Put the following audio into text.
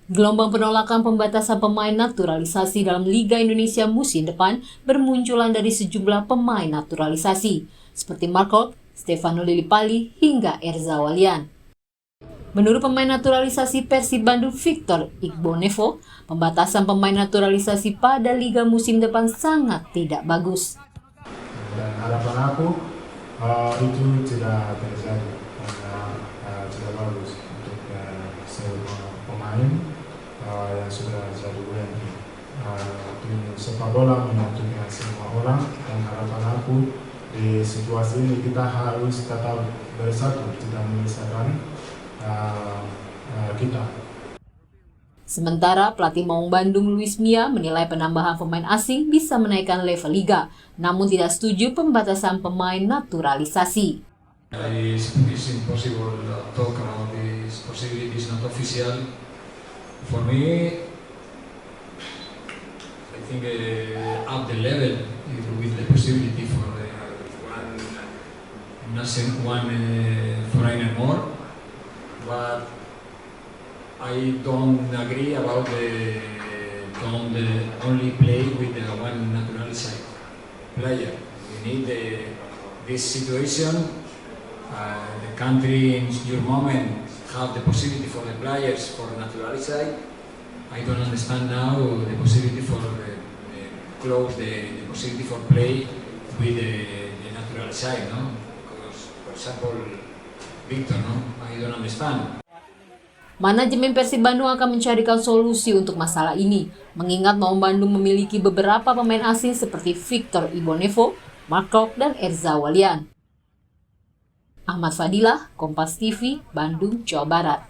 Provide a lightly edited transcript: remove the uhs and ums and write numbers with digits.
Gelombang penolakan pembatasan pemain naturalisasi dalam Liga Indonesia musim depan bermunculan dari sejumlah pemain naturalisasi, seperti Marco, Stefano Lillipali, hingga Erza Walian. Menurut pemain naturalisasi Persib Bandung Victor Igbonevo, pembatasan pemain naturalisasi pada Liga musim depan sangat tidak bagus. Dan harapan aku itu tidak terjadi karena tidak bagus untuk semua pemain yang sudah jadi WNI. Sepak bola menyatukan semua orang, dan harapan aku di situasi ini kita harus tetap bersatu, tidak memisahkan kita. Sementara pelatih Maung Bandung Luis Mia menilai penambahan pemain asing bisa menaikkan level liga, namun tidak setuju pembatasan pemain naturalisasi. It's impossible to talk about this possibility. It's not official. For me, I think up the level with the possibility for one foreigner more, but I don't agree about don't only play with the one naturalized player. We need this situation. The country in your moment have the possibility for the players for naturalized. I don't understand now the possibility for close the possibility for play with the naturalized, no? Because, for example, Victor, no? I don't understand. Manajemen Persib Bandung akan mencarikan solusi untuk masalah ini, mengingat Maung Bandung memiliki beberapa pemain asing seperti Victor Igbonevo, Marco, dan Erza Walian. Ahmad Fadilah, Kompas TV, Bandung, Jawa Barat.